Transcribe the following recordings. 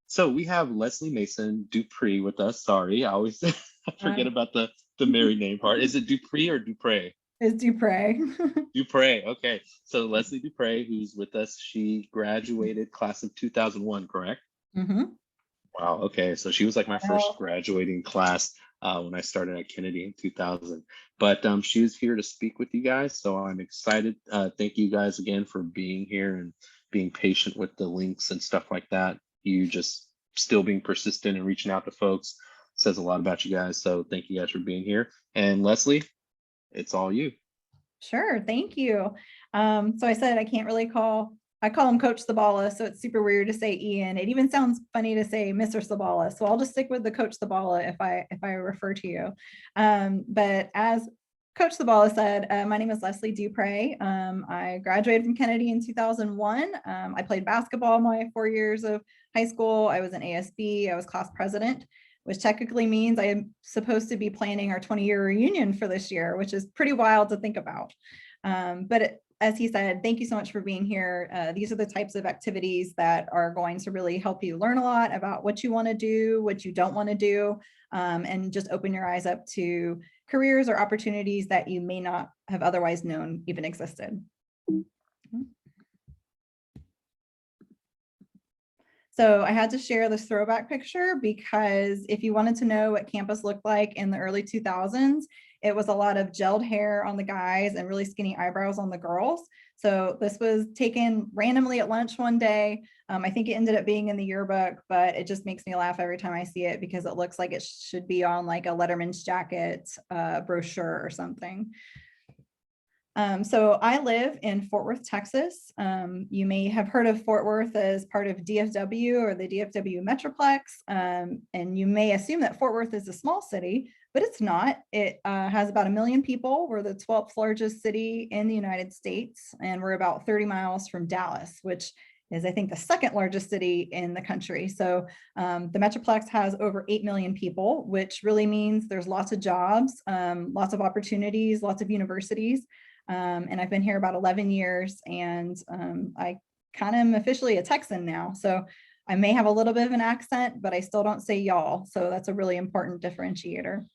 So we have Lesley Mason Dupree with us. Sorry, I always forget Hi. about the married name part. Is it Dupree or Dupre? It's Dupre. Dupre. Okay. So Lesley Dupre, who's with us, she graduated class of 2001, correct? hmm Wow. Okay. So she was like my first Well, graduating class when I started at Kennedy in 2000. But she was here to speak with you guys. So I'm excited. Thank you guys again for being here and being patient with the links and stuff like that. You just still being persistent and reaching out to folks says a lot about you guys. So thank you guys for being here. And Lesley, it's all you. sure. Thank you. So I said I call him Coach Sabala, so it's super weird to say Ian. It even sounds funny to say Mr. Sabala. So I'll just stick with the Coach Sabala if I refer to you. But as Coach Sabala said, my name is Lesley Dupre. I graduated from Kennedy in 2001. I played basketball my 4 years of high school. I was an ASB. I was class president, which technically means I am supposed to be planning our 20-year reunion for this year, which is pretty wild to think about. As he said, thank you so much for being here. These are the types of activities that are going to really help you learn a lot about what you want to do, what you don't want to do, and just open your eyes up to careers or opportunities that you may not have otherwise known even existed. So I had to share this throwback picture because if you wanted to know what campus looked like in the early 2000s, it was a lot of gelled hair on the guys and really skinny eyebrows on the girls. So this was taken randomly at lunch one day. I think it ended up being in the yearbook, but it just makes me laugh every time I see it because it looks like it should be on like a Letterman's jacket brochure or something. So I live in Fort Worth, Texas. You may have heard of Fort Worth as part of DFW or the DFW Metroplex. And you may assume that Fort Worth is a small city, but it's not. It has about 1 million people. We're the 12th largest city in the United States, and we're about 30 miles from Dallas, which is, I think, the second largest city in the country. So the Metroplex has over 8 million people, which really means there's lots of jobs, lots of opportunities, lots of universities. And I've been here about 11 years, and I kind of am officially a Texan now. So I may have a little bit of an accent, but I still don't say y'all. So that's a really important differentiator.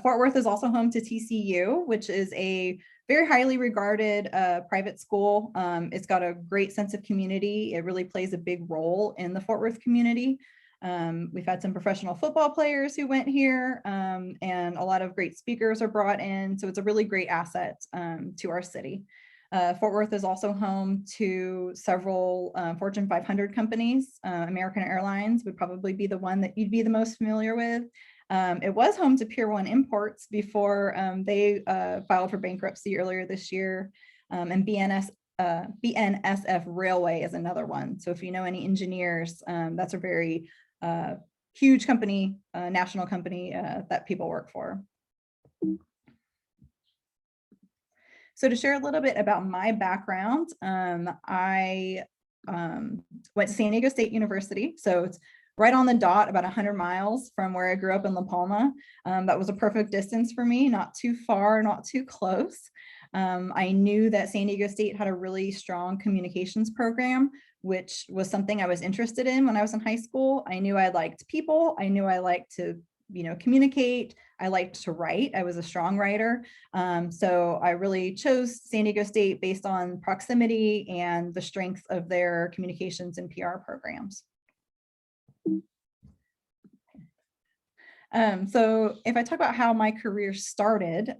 Fort Worth is also home to TCU, which is a very highly regarded private school. It's got a great sense of community. It really plays a big role in the Fort Worth community. We've had some professional football players who went here, and a lot of great speakers are brought in. So it's a really great asset to our city. Fort Worth is also home to several Fortune 500 companies. American Airlines would probably be the one that you'd be the most familiar with. It was home to Pier 1 Imports before they filed for bankruptcy earlier this year. And BNSF Railway is another one. So if you know any engineers, that's a very huge company, national company that people work for. So to share a little bit about my background, I went to San Diego State University. So it's right on the dot, about 100 miles from where I grew up in La Palma. That was a perfect distance for me, not too far, not too close. I knew that San Diego State had a really strong communications program, which was something I was interested in when I was in high school. I knew I liked people. I knew I liked to, communicate. I liked to write. I was a strong writer. So I really chose San Diego State based on proximity and the strength of their communications and PR programs. So if I talk about how my career started,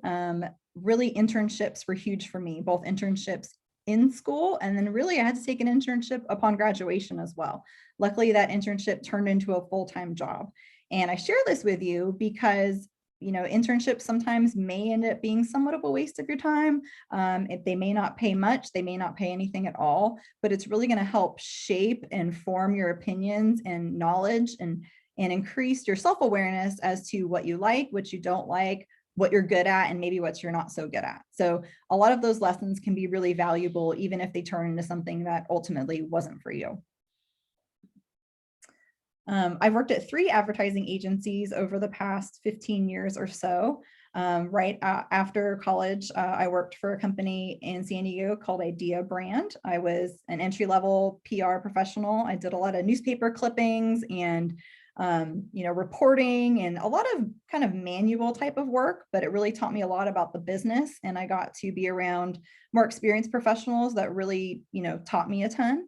really internships were huge for me, both internships in school, and then really I had to take an internship upon graduation as well. Luckily, that internship turned into a full-time job. And I share this with you because internships sometimes may end up being somewhat of a waste of your time. If they may not pay much, they may not pay anything at all, but it's really going to help shape and form your opinions and knowledge and increase your self-awareness as to what you like, what you don't like, what you're good at, and maybe what you're not so good at. So a lot of those lessons can be really valuable, even if they turn into something that ultimately wasn't for you. I've worked at 3 advertising agencies over the past 15 years or so. Right after college, I worked for a company in San Diego called Idea Brand. I was an entry-level PR professional. I did a lot of newspaper clippings and reporting and a lot of kind of manual type of work, but it really taught me a lot about the business. And I got to be around more experienced professionals that really, taught me a ton.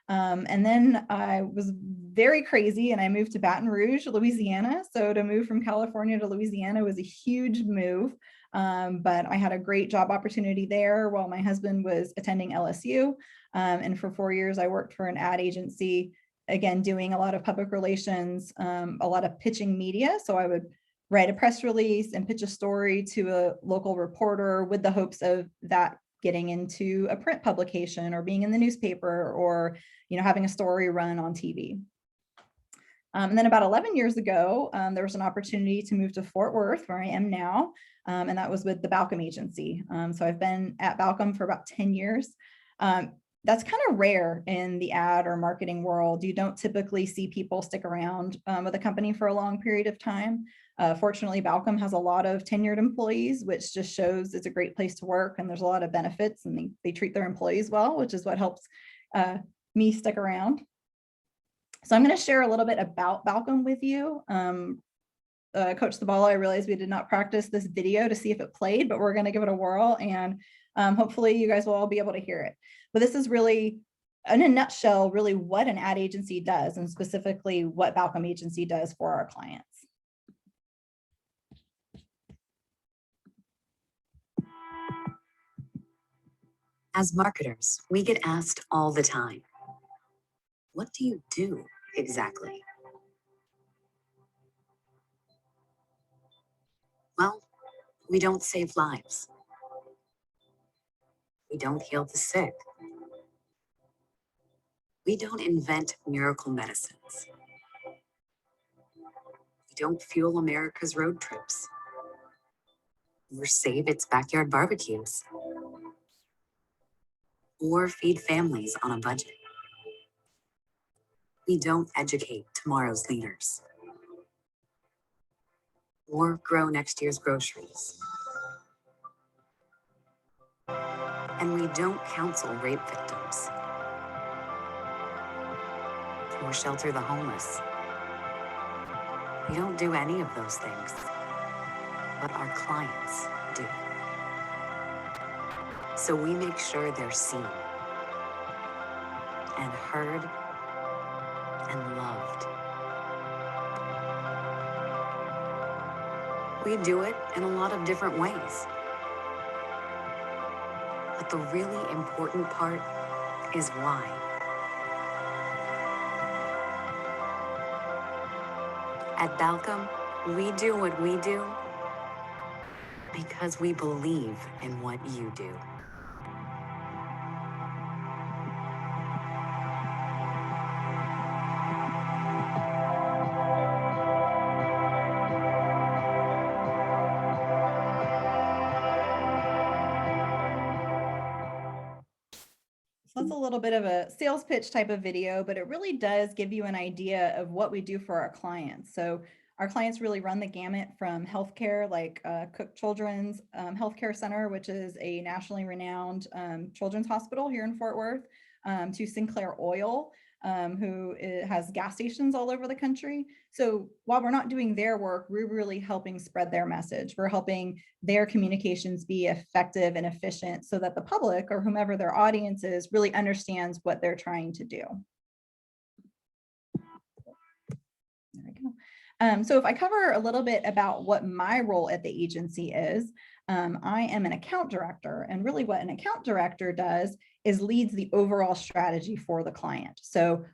And then I was very crazy and I moved to Baton Rouge, Louisiana. So to move from California to Louisiana was a huge move. But I had a great job opportunity there while my husband was attending LSU. And for 4 years, I worked for an ad agency, again, doing a lot of public relations, a lot of pitching media. So I would write a press release and pitch a story to a local reporter with the hopes of that getting into a print publication or being in the newspaper or having a story run on TV. And then about 11 years ago, there was an opportunity to move to Fort Worth, where I am now, and that was with the Balcom Agency. So I've been at Balcom for about 10 years. That's kind of rare in the ad or marketing world. You don't typically see people stick around with a company for a long period of time. Fortunately, Balcom has a lot of tenured employees, which just shows it's a great place to work and there's a lot of benefits and they treat their employees well, which is what helps me stick around. So I'm going to share a little bit about Balcom with you. Coach Sabala, I realized we did not practice this video to see if it played, but we're going to give it a whirl and hopefully you guys will all be able to hear it. But this is really, in a nutshell, really what an ad agency does and specifically what Balcom Agency does for our clients. As marketers, we get asked all the time, what do you do exactly? Well, we don't save lives. We don't heal the sick. We don't invent miracle medicines. We don't fuel America's road trips or save its backyard barbecues or feed families on a budget. We don't educate tomorrow's leaders or grow next year's groceries. And we don't counsel rape victims or shelter the homeless. We don't do any of those things, but our clients do. So we make sure they're seen and heard and loved. We do it in a lot of different ways. But the really important part is why. At Balcom, we do what we do because we believe in what you do. So that's a little bit of a sales pitch type of video, but it really does give you an idea of what we do for our clients. So our clients really run the gamut from healthcare, like Cook Children's Healthcare Center, which is a nationally renowned children's hospital here in Fort Worth, to Sinclair Oil, who has gas stations all over the country. So while we're not doing their work, we're really helping spread their message. We're helping their communications be effective and efficient so that the public or whomever their audience is really understands what they're trying to do. There we go. So if I cover a little bit about what my role at the agency is, I am an account director, and really what an account director does is leads the overall strategy for the client. So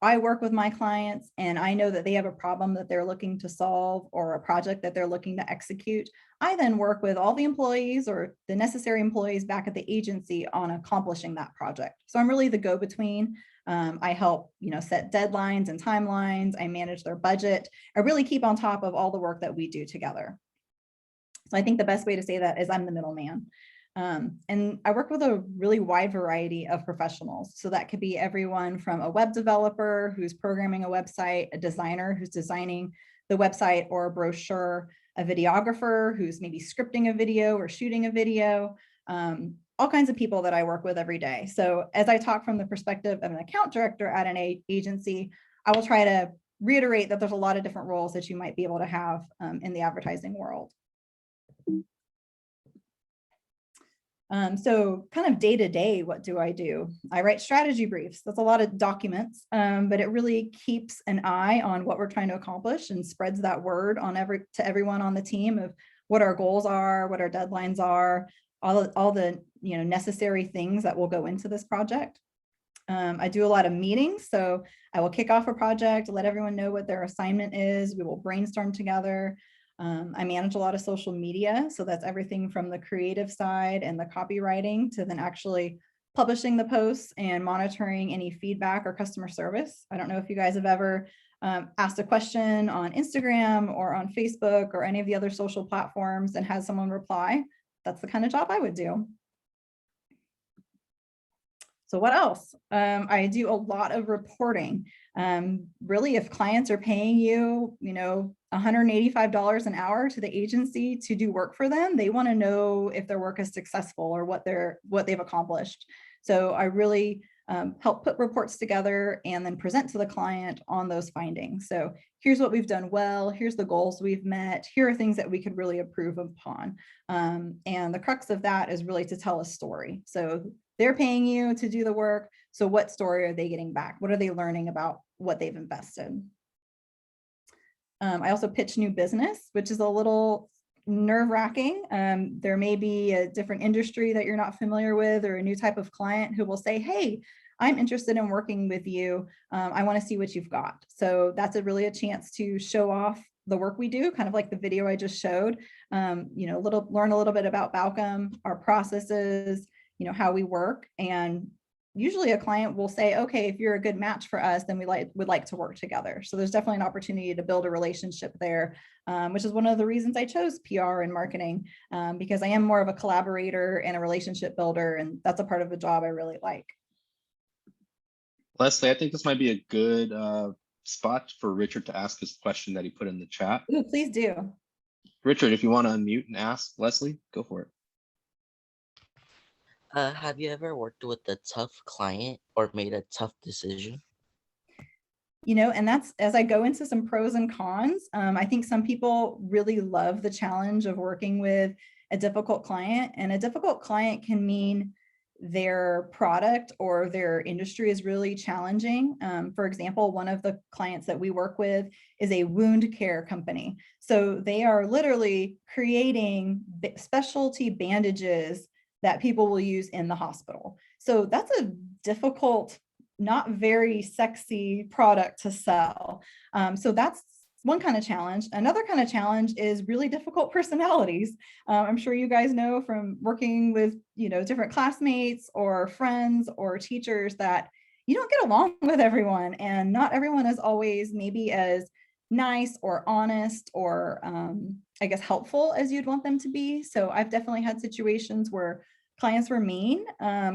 I work with my clients and I know that they have a problem that they're looking to solve or a project that they're looking to execute. I then work with all the employees or the necessary employees back at the agency on accomplishing that project. So I'm really the go-between. I help, set deadlines and timelines. I manage their budget. I really keep on top of all the work that we do together. So I think the best way to say that is I'm the middleman. And I work with a really wide variety of professionals. So that could be everyone from a web developer who's programming a website, a designer who's designing the website or a brochure, a videographer who's maybe scripting a video or shooting a video, all kinds of people that I work with every day. So as I talk from the perspective of an account director at an agency, I will try to reiterate that there's a lot of different roles that you might be able to have in the advertising world. So kind of day to day, what do? I write strategy briefs. That's a lot of documents, but it really keeps an eye on what we're trying to accomplish and spreads that word on to everyone on the team of what our goals are, what our deadlines are, all the necessary things that will go into this project. I do a lot of meetings, so I will kick off a project, let everyone know what their assignment is. We will brainstorm together. I manage a lot of social media, so that's everything from the creative side and the copywriting to then actually publishing the posts and monitoring any feedback or customer service. I don't know if you guys have ever asked a question on Instagram or on Facebook or any of the other social platforms and had someone reply. That's the kind of job I would do. So what else? I do a lot of reporting. Really, if clients are paying you, $185 an hour to the agency to do work for them, they want to know if their work is successful or what they've accomplished. So I really help put reports together and then present to the client on those findings. So here's what we've done well, here's the goals we've met, here are things that we could really improve upon. And the crux of that is really to tell a story. So they're paying you to do the work. So what story are they getting back? What are they learning about what they've invested? I also pitch new business, which is a little nerve-wracking. There may be a different industry that you're not familiar with or a new type of client who will say, hey, I'm interested in working with you. I want to see what you've got. So that's really a chance to show off the work we do, kind of like the video I just showed. Learn a little bit about Balcom, our processes, how we work. And usually a client will say, okay, if you're a good match for us, then we would like to work together. So there's definitely an opportunity to build a relationship there, which is one of the reasons I chose PR and marketing, because I am more of a collaborator and a relationship builder, and that's a part of the job I really like. Lesley, I think this might be a good spot for Richard to ask his question that he put in the chat. Ooh, please do. Richard, if you want to unmute and ask Lesley, go for it. Have you ever worked with a tough client or made a tough decision? And that's, as I go into some pros and cons, I think some people really love the challenge of working with a difficult client, and a difficult client can mean their product or their industry is really challenging. For example, one of the clients that we work with is a wound care company. So they are literally creating specialty bandages that people will use in the hospital. So that's a difficult, not very sexy product to sell. So that's one kind of challenge. Another kind of challenge is really difficult personalities. I'm sure you guys know from working with, different classmates or friends or teachers that you don't get along with everyone, and not everyone is always maybe as nice or honest or I guess helpful as you'd want them to be. So I've definitely had situations where clients were mean,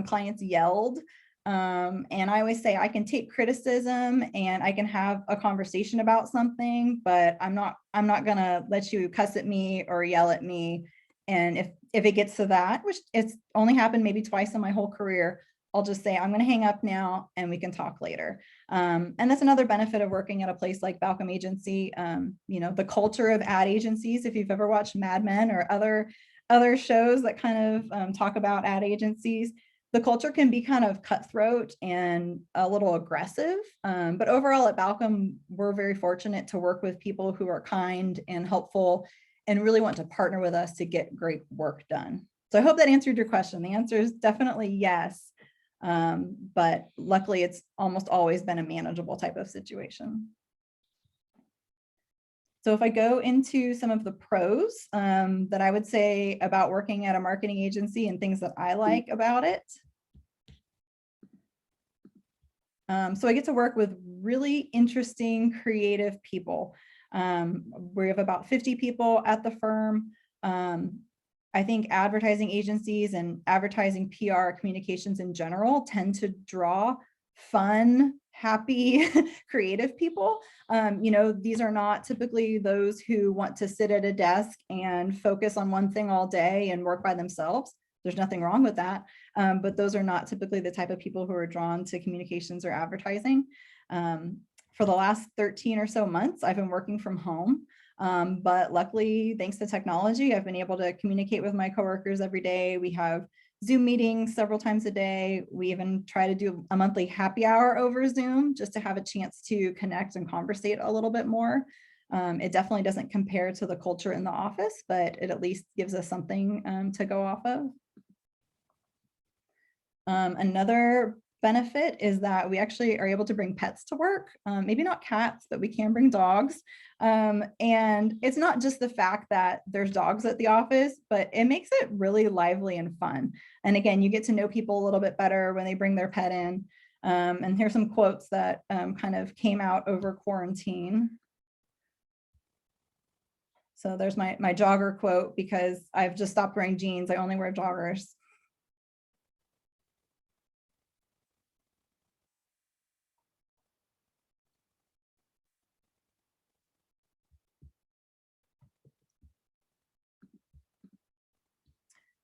clients yelled, and I always say I can take criticism and I can have a conversation about something, but I'm not gonna let you cuss at me or yell at me. And if it gets to that, which it's only happened maybe twice in my whole career, I'll just say, I'm going to hang up now and we can talk later. And that's another benefit of working at a place like Balcom Agency. The culture of ad agencies, if you've ever watched Mad Men or other shows that kind of talk about ad agencies, the culture can be kind of cutthroat and a little aggressive. But overall at Balcom, we're very fortunate to work with people who are kind and helpful and really want to partner with us to get great work done. So I hope that answered your question. The answer is definitely yes. But luckily it's almost always been a manageable type of situation. So if I go into some of the pros that I would say about working at a marketing agency and things that I like about it. So I get to work with really interesting, creative people. We have about 50 people at the firm. I think advertising agencies and advertising PR communications in general tend to draw fun, happy, creative people. You know, these are not typically those who want to sit at a desk and focus on one thing all day and work by themselves. There's nothing wrong with that. But those are not typically the type of people who are drawn to communications or advertising. For the last 13 or so months, I've been working from home. But luckily, thanks to technology, I've been able to communicate with my coworkers every day. We have Zoom meetings several times a day. We even try to do a monthly happy hour over Zoom just to have a chance to connect and conversate a little bit more. It definitely doesn't compare to the culture in the office, but it at least gives us something to go off of. Another benefit is that we actually are able to bring pets to work. Maybe not cats, but we can bring dogs. And it's not just the fact that there's dogs at the office, but it makes it really lively and fun. And again, you get to know people a little bit better when they bring their pet in. And here's some quotes that kind of came out over quarantine. So there's my jogger quote, because I've just stopped wearing jeans. I only wear joggers.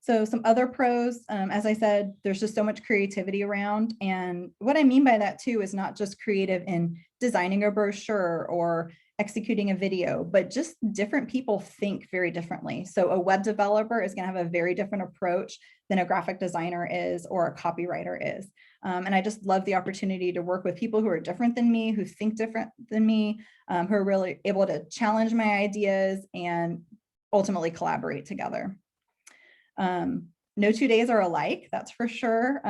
So some other pros, as I said, there's just so much creativity around. And what I mean by that too is not just creative in designing a brochure or executing a video, but just different people think very differently. So a web developer is going to have a very different approach than a graphic designer is or a copywriter is. And I just love the opportunity to work with people who are different than me, who think different than me, who are really able to challenge my ideas and ultimately collaborate together. No 2 days are alike, that's for sure.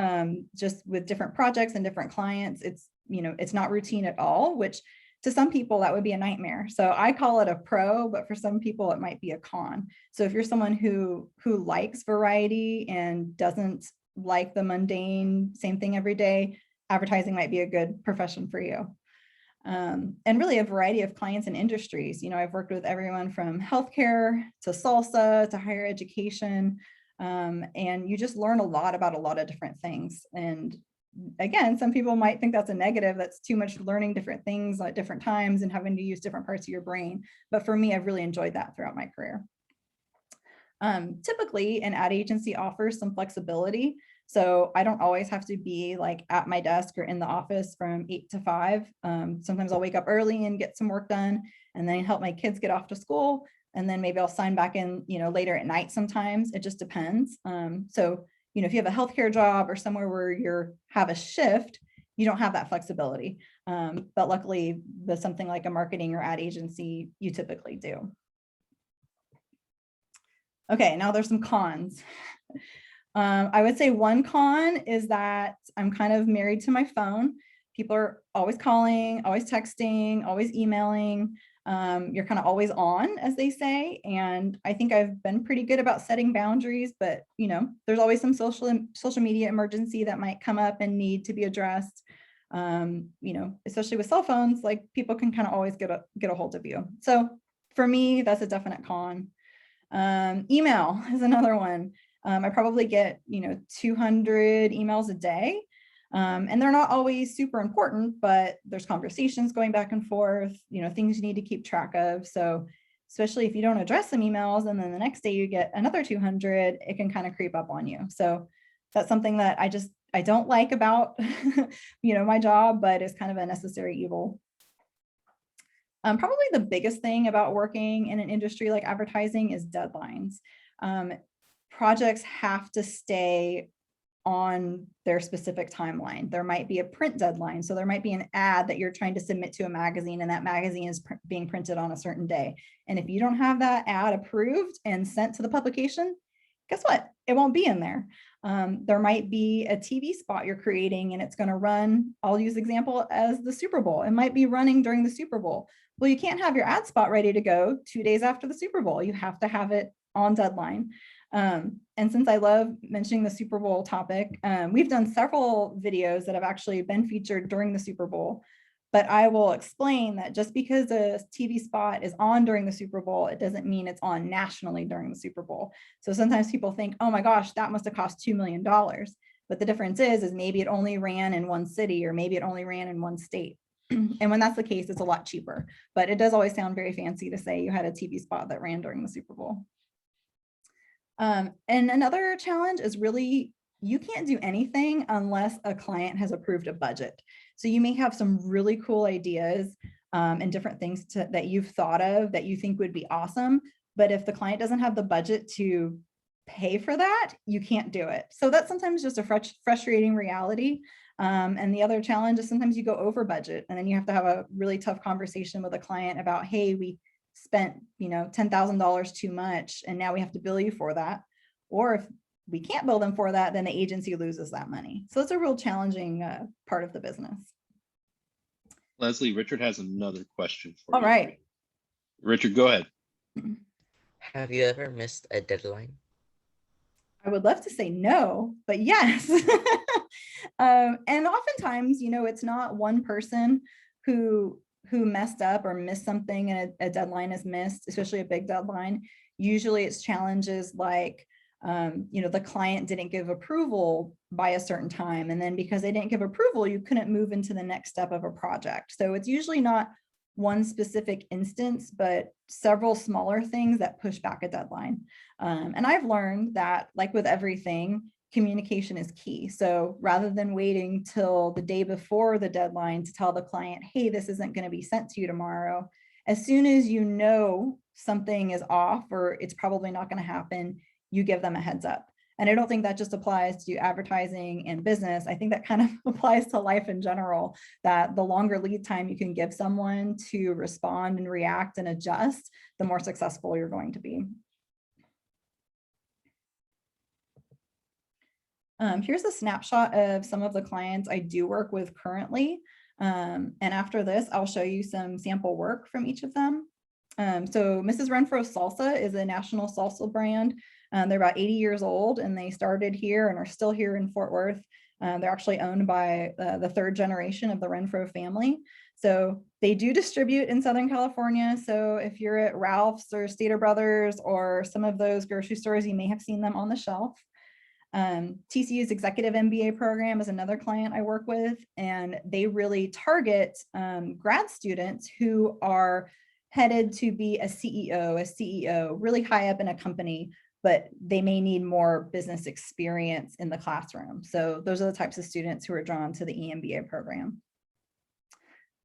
Just with different projects and different clients, it's, you know, it's not routine at all, which to some people that would be a nightmare. So I call it a pro, but for some people it might be a con. So if you're someone who likes variety and doesn't like the mundane same thing every day, advertising might be a good profession for you. And really a variety of clients and industries. You know, I've worked with everyone from healthcare to salsa to higher education. And you just learn a lot about a lot of different things. And again, some people might think that's a negative, that's too much learning different things at different times and having to use different parts of your brain. But for me, I've really enjoyed that throughout my career. Typically, an ad agency offers some flexibility. So I don't always have to be like at my desk or in the office from 8 to 5. Sometimes I'll wake up early and get some work done and then help my kids get off to school. And then maybe I'll sign back in, you know, later at night sometimes. It just depends. So, you know, if you have a healthcare job or somewhere where you have a shift, you don't have that flexibility. But luckily, with something like a marketing or ad agency, you typically do. Okay, now there's some cons. I would say one con is that I'm kind of married to my phone. People are always calling, always texting, always emailing. You're kind of always on, as they say. And I think I've been pretty good about setting boundaries, but you know, there's always some social media emergency that might come up and need to be addressed. You know, especially with cell phones, like people can kind of always get a hold of you. So for me, that's a definite con. Email is another one. I probably get, you know, 200 emails a day. And they're not always super important, but there's conversations going back and forth, you know, things you need to keep track of. So especially if you don't address some emails and then the next day you get another 200, it can kind of creep up on you. So that's something that I don't like about, you know, my job, but it's kind of a necessary evil. Probably the biggest thing about working in an industry like advertising is deadlines. Projects have to stay on their specific timeline. There might be a print deadline. So there might be an ad that you're trying to submit to a magazine and that magazine is being printed on a certain day. And if you don't have that ad approved and sent to the publication, guess what? It won't be in there. There might be a TV spot you're creating and it's going to run, I'll use example as the Super Bowl. It might be running during the Super Bowl. Well, you can't have your ad spot ready to go 2 days after the Super Bowl. You have to have it on deadline. And since I love mentioning the Super Bowl topic, we've done several videos that have actually been featured during the Super Bowl. But I will explain that just because a TV spot is on during the Super Bowl, it doesn't mean it's on nationally during the Super Bowl. So sometimes people think, oh my gosh, that must have cost $2 million. But the difference is maybe it only ran in one city, or maybe it only ran in one state. And when that's the case, it's a lot cheaper, but it does always sound very fancy to say you had a TV spot that ran during the Super Bowl. And another challenge is really, you can't do anything unless a client has approved a budget. So you may have some really cool ideas and different things that you've thought of that you think would be awesome. But if the client doesn't have the budget to pay for that, you can't do it. So that's sometimes just a frustrating reality. And the other challenge is sometimes you go over budget, and then you have to have a really tough conversation with a client about, hey, we spent, $10,000 too much, and now we have to bill you for that. Or if we can't bill them for that, then the agency loses that money. So it's a real challenging part of the business. Leslie, Richard has another question for All you. right. Richard, go ahead. Have you ever missed a deadline? I would love to say no, but yes. And oftentimes, it's not one person who messed up or missed something and a deadline is missed, especially a big deadline. Usually it's challenges like, the client didn't give approval by a certain time. And then because they didn't give approval, you couldn't move into the next step of a project. So it's usually not one specific instance, but several smaller things that push back a deadline. And I've learned that, like with everything, communication is key. So rather than waiting till the day before the deadline to tell the client, hey, this isn't going to be sent to you tomorrow, as soon as you know something is off or it's probably not going to happen, you give them a heads up. And I don't think that just applies to advertising and business. I think that kind of applies to life in general, that the longer lead time you can give someone to respond and react and adjust, the more successful you're going to be. Here's a snapshot of some of the clients I do work with currently. And after this, I'll show you some sample work from each of them. So Mrs. Renfro Salsa is a national salsa brand. They're about 80 years old, and they started here and are still here in Fort Worth. They're actually owned by the third generation of the Renfro family. So they do distribute in Southern California. So if you're at Ralph's or Stater Brothers or some of those grocery stores, you may have seen them on the shelf. TCU's Executive MBA program is another client I work with, and they really target grad students who are headed to be a CEO, really high up in a company, but they may need more business experience in the classroom. So those are the types of students who are drawn to the EMBA program.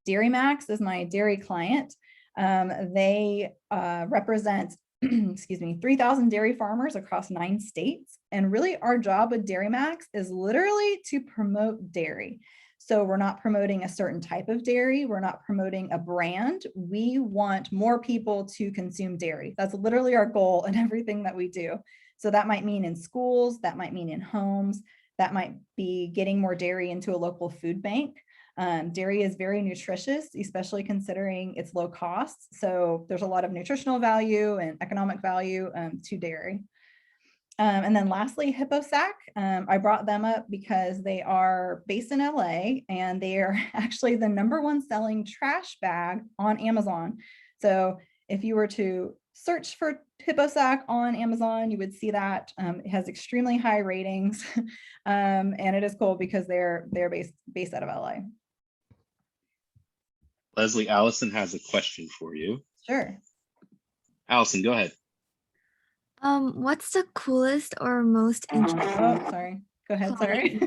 Dairy Max is my dairy client. They represent 3,000 dairy farmers across 9 states. And really our job with Dairy Max is literally to promote dairy. So we're not promoting a certain type of dairy. We're not promoting a brand. We want more people to consume dairy. That's literally our goal in everything that we do. So that might mean in schools, that might mean in homes, that might be getting more dairy into a local food bank. Dairy is very nutritious, especially considering its low cost. So there's a lot of nutritional value and economic value to dairy. And then lastly, HippoSac. I brought them up because they are based in LA, and they are actually the #1 selling trash bag on Amazon. So if you were to search for HippoSac on Amazon, you would see that it has extremely high ratings. And it is cool because they're based out of LA. Leslie, Allison has a question for you. Sure. Allison, go ahead. What's the coolest or most interesting? Oh, sorry. Go ahead. Sorry.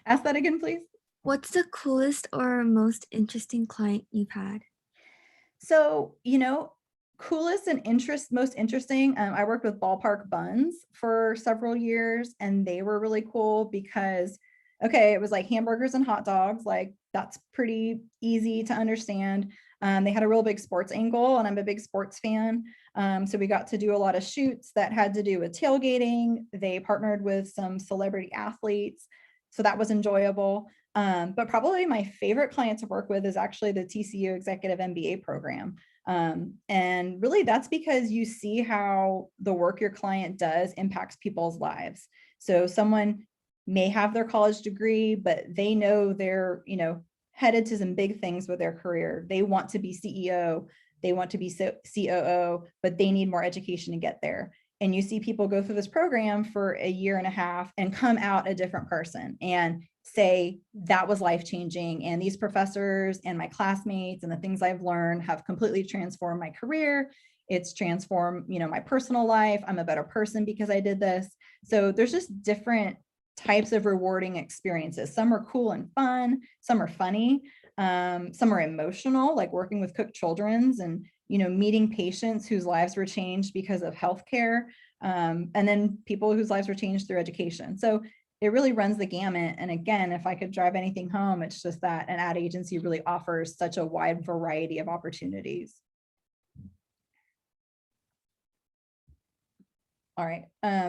Ask that again, please. What's the coolest or most interesting client you've had? So, coolest and most interesting. I worked with Ballpark Buns for several years, and they were really cool because, okay, it was like hamburgers and hot dogs. Like that's pretty easy to understand. They had a real big sports angle, and I'm a big sports fan. So we got to do a lot of shoots that had to do with tailgating. They partnered with some celebrity athletes, so that was enjoyable. But probably my favorite client to work with is actually the TCU Executive MBA program. And really that's because you see how the work your client does impacts people's lives. So someone may have their college degree, but they know they're, headed to some big things with their career. They want to be CEO, they want to be COO, but they need more education to get there. and you see people go through this program for a year and a half and come out a different person and say that was life-changing, and these professors and my classmates and the things I've learned have completely transformed my career. It's transformed, you know, my personal life. I'm a better person because I did this. So there's just different types of rewarding experiences. Some are cool and fun, some are funny, some are emotional, like working with Cook Children's and, you know, meeting patients whose lives were changed because of healthcare, and then people whose lives were changed through education. So it really runs the gamut. And again, if I could drive anything home, it's just that an ad agency really offers such a wide variety of opportunities. All right,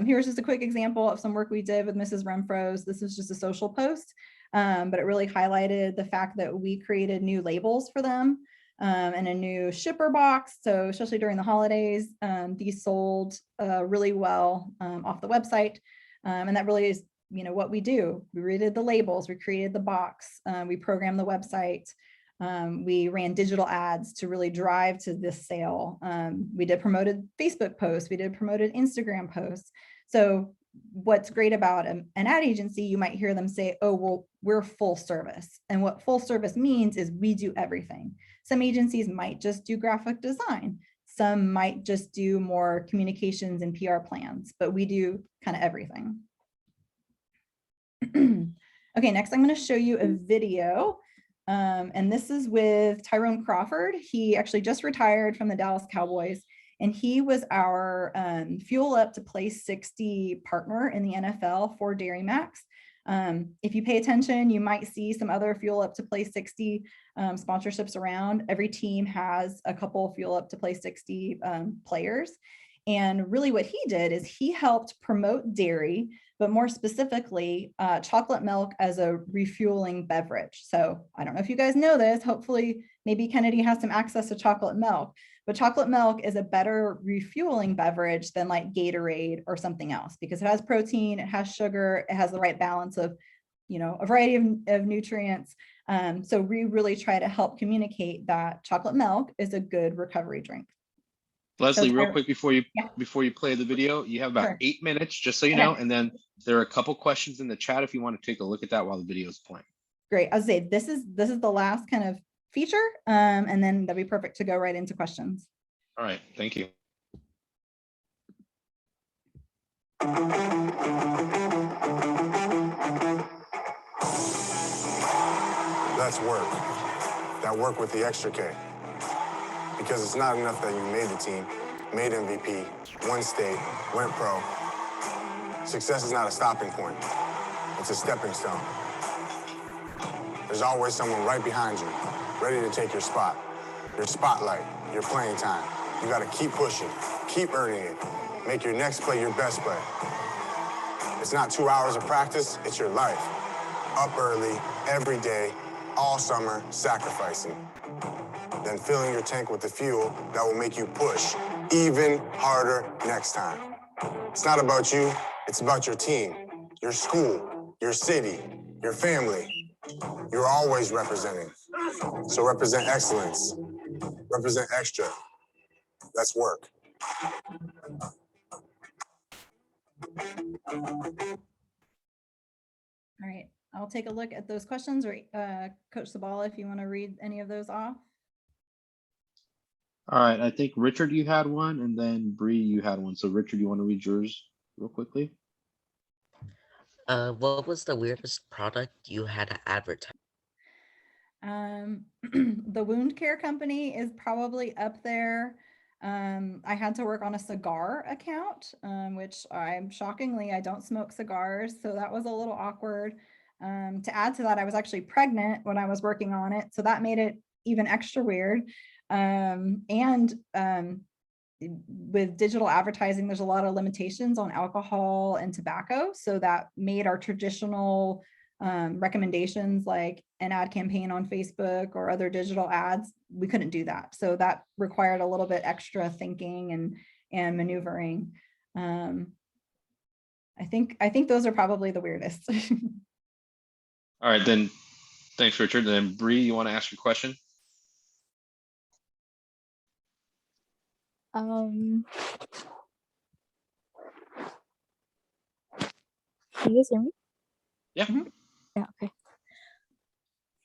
here's just a quick example of some work we did with Mrs. Renfro's. This is just a social post, but it really highlighted the fact that we created new labels for them and a new shipper box. So especially during the holidays, these sold really well off the website. And that really is, you know, what we do. We redid the labels, we created the box, we programmed the website. We ran digital ads to really drive to this sale. We did promoted Facebook posts, we did promoted Instagram posts. So what's great about an ad agency, you might hear them say, oh, well, we're full service. And what full service means is we do everything. Some agencies might just do graphic design. Some might just do more communications and PR plans, but we do kind of everything. Okay, next I'm going to show you a video. And this is with Tyrone Crawford. He actually just retired from the Dallas Cowboys, and he was our Fuel Up to Play 60 partner in the NFL for Dairy Max. If you pay attention, you might see some other Fuel Up to Play 60 sponsorships around. Every team has a couple Fuel Up to Play 60 players. And really what he did is he helped promote dairy, but more specifically, chocolate milk as a refueling beverage. So I don't know if you guys know this, hopefully maybe Kennedy has some access to chocolate milk, but chocolate milk is a better refueling beverage than like Gatorade or something else because it has protein, it has sugar, it has the right balance of, you know, a variety of nutrients. So we really try to help communicate that chocolate milk is a good recovery drink. Leslie, So real quick before you yeah. play the video, you have about Sure. 8 minutes, just so you Okay. know, and then there are a couple questions in the chat if you want to take a look at that while the video is playing. Great. I'll say this is the last kind of feature, and then that'd be perfect to go right into questions. All right, thank you. That's work. That work with the extra K. Because it's not enough that you made the team, made MVP, won state, went pro. Success is not a stopping point. It's a stepping stone. There's always someone right behind you, ready to take your spot, your spotlight, your playing time. You gotta keep pushing, keep earning it. Make your next play your best play. It's not 2 hours of practice, it's your life. Up early, every day, all summer, sacrificing. Then filling your tank with the fuel that will make you push even harder next time. It's not about you, it's about your team, your school, your city, your family. You're always representing. So represent excellence, represent extra. That's work. All right, I'll take a look at those questions, or Coach Sabala, if you want to read any of those off. All right, I think Richard, you had one, and then Bree, you had one. So Richard, you want to read yours real quickly? What was the weirdest product you had to advertise? The wound care company is probably up there. I had to work on a cigar account, which I don't smoke cigars, so that was a little awkward. To add to that, I was actually pregnant when I was working on it, so that made it even extra weird. With digital advertising, there's a lot of limitations on alcohol and tobacco, so that made our traditional recommendations like an ad campaign on Facebook or other digital ads, we couldn't do that. So that required a little bit extra thinking and maneuvering. I think those are probably the weirdest. All right, then thanks, Richard. And then Bree, you want to ask your question? Can you guys hear me? Yeah. Mhm. Yeah, okay.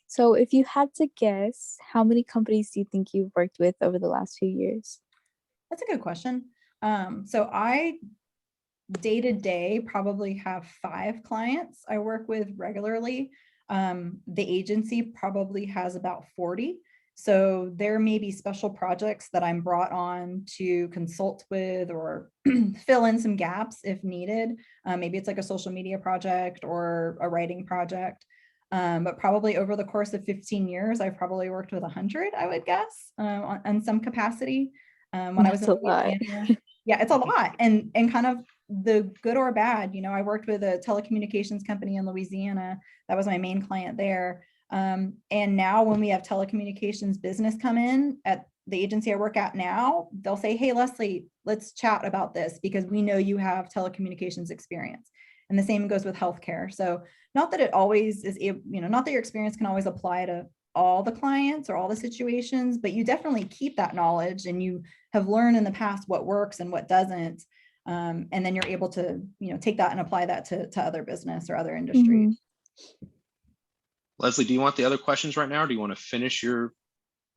So if you had to guess, how many companies do you think you've worked with over the last few years? That's a good question. So I day to day probably have 5 clients I work with regularly. The agency probably has about 40. So there may be special projects that I'm brought on to consult with or fill in some gaps if needed. Maybe it's like a social media project or a writing project. But probably over the course of 15 years, I've probably worked with 100, I would guess, on some capacity. When I was That's in a lot. Louisiana, yeah, it's a lot. And kind of the good or bad, I worked with a telecommunications company in Louisiana. That was my main client there. And now when we have telecommunications business come in at the agency I work at now, they'll say, hey, Lesley, let's chat about this because we know you have telecommunications experience. And the same goes with healthcare. So not that it always is, not that your experience can always apply to all the clients or all the situations, but you definitely keep that knowledge and you have learned in the past what works and what doesn't. And then you're able to, take that and apply that to other business or other industries. Mhm. Lesley, do you want the other questions right now, or do you want to finish your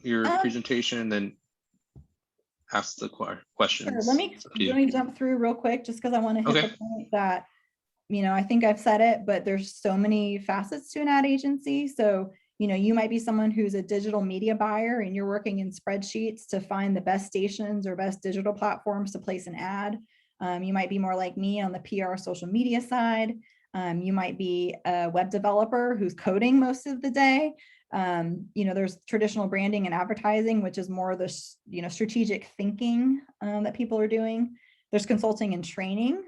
presentation and then ask the questions? Sure. Let me jump through real quick just because I want to hit Okay. the point that, I think I've said it, but there's so many facets to an ad agency. So, you might be someone who's a digital media buyer and you're working in spreadsheets to find the best stations or best digital platforms to place an ad. You might be more like me on the PR social media side. You might be a web developer who's coding most of the day. There's traditional branding and advertising, which is more the, strategic thinking that people are doing. There's consulting and training.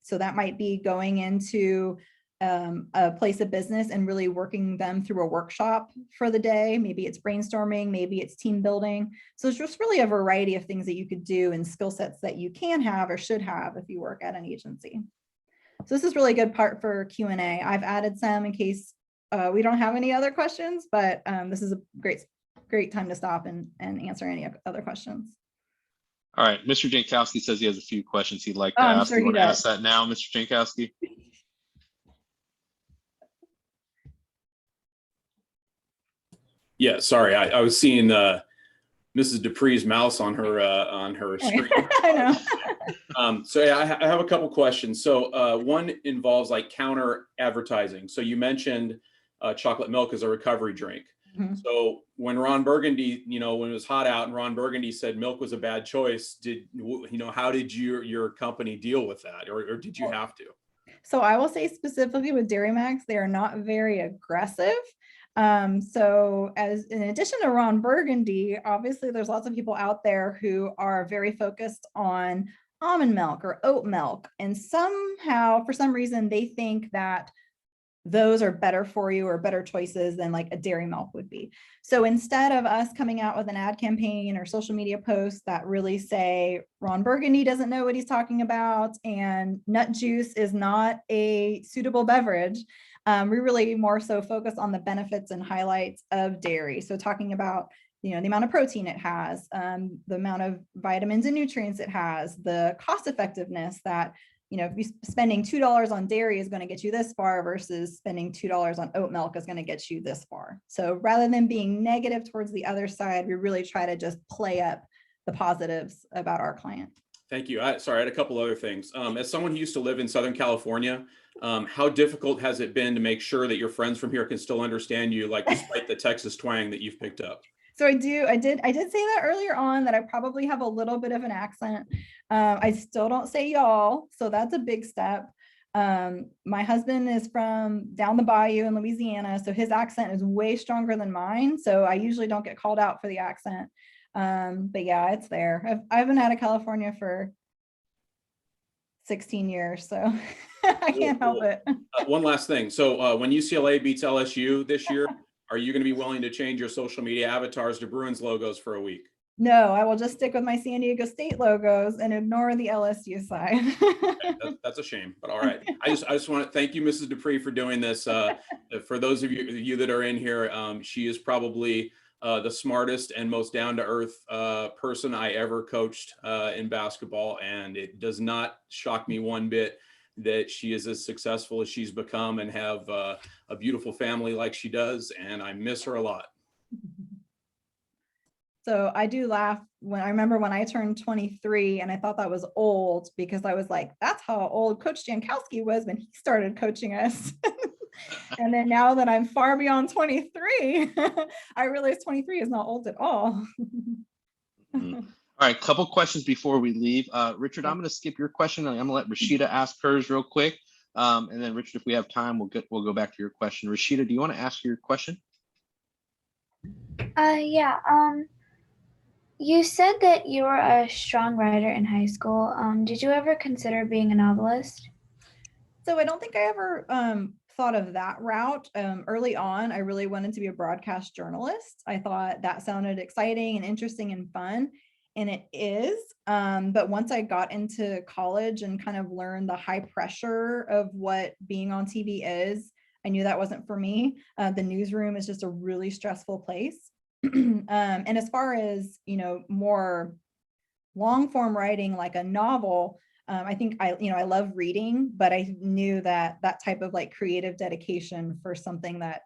So that might be going into a place of business and really working them through a workshop for the day. Maybe it's brainstorming, maybe it's team building. So it's just really a variety of things that you could do and skill sets that you can have or should have if you work at an agency. So this is really a good part for Q&A. I've added some in case we don't have any other questions, but this is a great time to stop and answer any other questions. All right, Mr. Jankowski says he has a few questions he'd like to I'm ask. sure You he want to ask does. that now, Mr. Jankowski? Yeah, sorry, I was seeing Mrs. Dupre's mouse on her screen. I know. So yeah, I have a couple questions. So one involves like counter advertising. So you mentioned chocolate milk as a recovery drink. Mhm. So when Ron Burgundy, when it was hot out and Ron Burgundy said milk was a bad choice, how did your company deal with that, or did you have to? So I will say specifically with Dairy Max, they are not very aggressive. So in addition to Ron Burgundy, obviously there's lots of people out there who are very focused on almond milk or oat milk. And somehow, for some reason, they think that those are better for you or better choices than like a dairy milk would be. So instead of us coming out with an ad campaign or social media posts that really say Ron Burgundy doesn't know what he's talking about and nut juice is not a suitable beverage, we really more so focus on the benefits and highlights of dairy. So talking about the amount of protein it has, the amount of vitamins and nutrients it has, the cost effectiveness that if you're spending $2 on dairy is going to get you this far versus spending $2 on oat milk is going to get you this far. So rather than being negative towards the other side, we really try to just play up the positives about our client. Thank you. Sorry, I had a couple other things. As someone who used to live in Southern California, how difficult has it been to make sure that your friends from here can still understand you, like despite the Texas twang that you've picked up? So I did say that earlier on that I probably have a little bit of an accent. I still don't say y'all, so that's a big step. My husband is from down the bayou in Louisiana, so his accent is way stronger than mine. So I usually don't get called out for the accent. But yeah, it's there. I haven't out of California for 16 years, so I can't help it. One last thing. So when UCLA beats LSU this year, are you going to be willing to change your social media avatars to Bruins logos for a week? No, I will just stick with my San Diego State logos and ignore the LSU side. Okay, that's a shame, but all right. I just want to thank you, Mrs. Dupre, for doing this. For those of you that are in here, she is probably the smartest and most down-to-earth person I ever coached in basketball, and it does not shock me one bit that she is as successful as she's become and have a beautiful family like she does. And I miss her a lot. So I do laugh when I remember when I turned 23 and I thought that was old because I was like, that's how old Coach Jankowski was when he started coaching us. And then now that I'm far beyond 23, I realize 23 is not old at all. Mhm. All right, couple questions before we leave. Richard, I'm going to skip your question. I'm going to let Rashida ask hers real quick. And then Richard, if we have time, we'll go back to your question. Rashida, do you want to ask your question? Yeah. You said that you were a strong writer in high school. Did you ever consider being a novelist? So I don't think I ever thought of that route. Early on, I really wanted to be a broadcast journalist. I thought that sounded exciting and interesting and fun, and it is. But once I got into college and kind of learned the high pressure of what being on TV is, I knew that wasn't for me. The newsroom is just a really stressful place. And as far as, more long form writing like a novel, I think I love reading, but I knew that that type of like creative dedication for something that,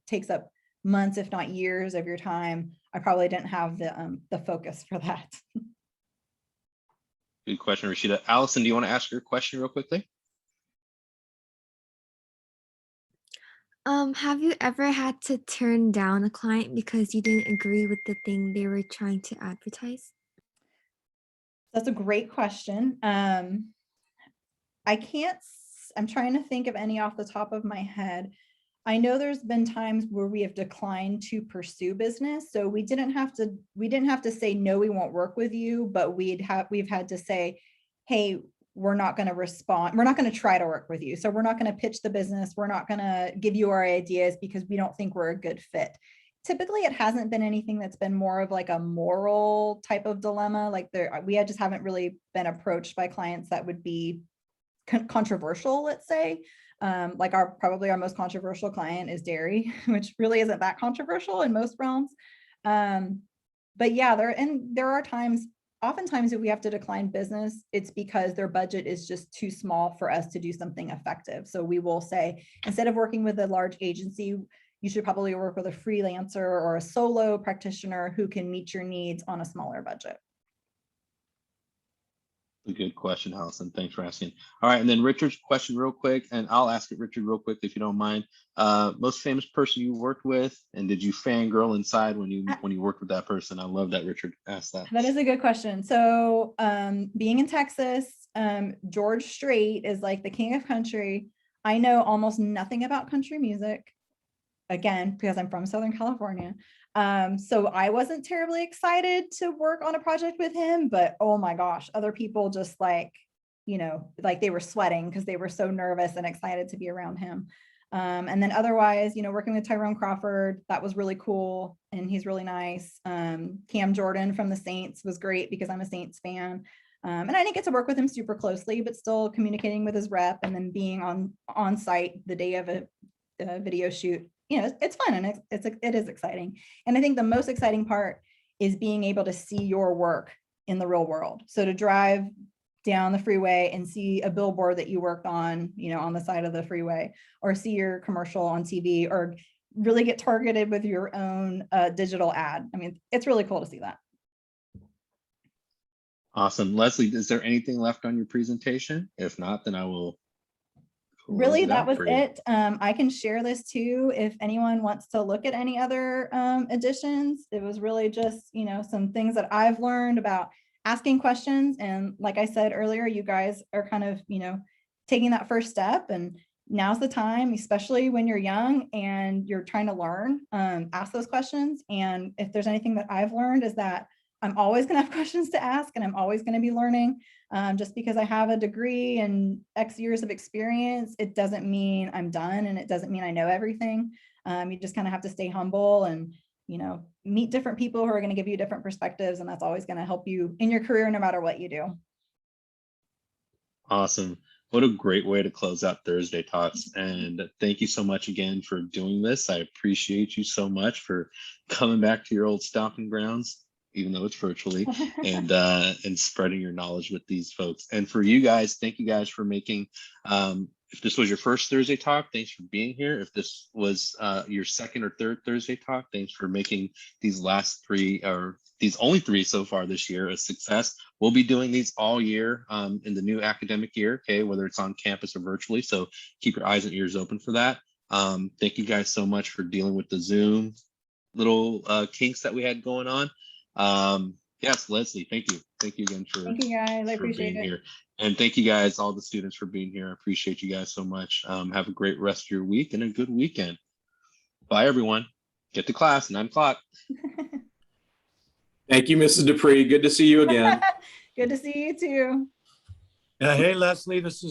takes up months, if not years of your time, I probably didn't have the focus for that. Good question, Rashida. Allison, do you want to ask your question real quickly? Have you ever had to turn down a client because you didn't agree with the thing they were trying to advertise? That's a great question. I'm trying to think of any off the top of my head. I know there's been times where we have declined to pursue business. So we didn't have to say, no, we won't work with you, but we've had to say, hey, we're not going to respond. We're not going to try to work with you. So we're not going to pitch the business. We're not going to give you our ideas because we don't think we're a good fit. Typically, it hasn't been anything that's been more of like a moral type of dilemma. Like we just haven't really been approached by clients that would be controversial, let's say. Like probably our most controversial client is dairy, which really isn't that controversial in most realms. But yeah, there are oftentimes if we have to decline business, it's because their budget is just too small for us to do something effective. So we will say, instead of working with a large agency, you should probably work with a freelancer or a solo practitioner who can meet your needs on a smaller budget. A good question, Allison. Thanks for asking. All right, and then Richard's question real quick, and I'll ask it, Richard, real quick, if you don't mind. Most famous person you worked with, and did you fangirl inside when you worked with that person? I love that Richard asked that. That is a good question. So being in Texas, George Strait is like the king of country. I know almost nothing about country music, again, because I'm from Southern California. So I wasn't terribly excited to work on a project with him, but oh my gosh, other people just like they were sweating because they were so nervous and excited to be around him. And then otherwise, working with Tyrone Crawford, that was really cool. And he's really nice. Cam Jordan from the Saints was great because I'm a Saints fan. And I didn't get to work with him super closely, but still communicating with his rep and then being on site the day of a video shoot. It's fun and it is exciting. And I think the most exciting part is being able to see your work in the real world. So to drive down the freeway and see a billboard that you worked on, on the side of the freeway, or see your commercial on TV, or really get targeted with your own digital ad. I mean, it's really cool to see that. Awesome. Lesley, is there anything left on your presentation? If not, then I will. Really, that was it. I can share this too if anyone wants to look at any other additions. It was really just, some things that I've learned about asking questions. And like I said earlier, you guys are kind of, taking that first step, and now's the time, especially when you're young and you're trying to learn, ask those questions. And if there's anything that I've learned is that I'm always going to have questions to ask, and I'm always going to be learning. Just because I have a degree and X years of experience, it doesn't mean I'm done, and it doesn't mean I know everything. You just kind of have to stay humble and, meet different people who are going to give you different perspectives, and that's always going to help you in your career no matter what you do. Awesome. What a great way to close out Thursday Talks. And thank you so much again for doing this. I appreciate you so much for coming back to your old stomping grounds. even though it's virtually, and spreading your knowledge with these folks. And for you guys, thank you guys for making, if this was your first Thursday talk, thanks for being here. If this was your second or third Thursday talk, thanks for making these last three, or these only three so far this year, a success. We'll be doing these all year in the new academic year, okay, whether it's on campus or virtually. So keep your eyes and ears open for that. Thank you guys so much for dealing with the Zoom little kinks that we had going on. Yes, Leslie, thank you. Thank you again Thank you guys. I for appreciate being it. here. And thank you guys, all the students, for being here. I appreciate you guys so much. Have a great rest of your week and a good weekend. Bye, everyone. Get to class, 9 o'clock. Thank you, Mrs. Dupree. Good to see you again. Good to see you too. Hey, Leslie, this is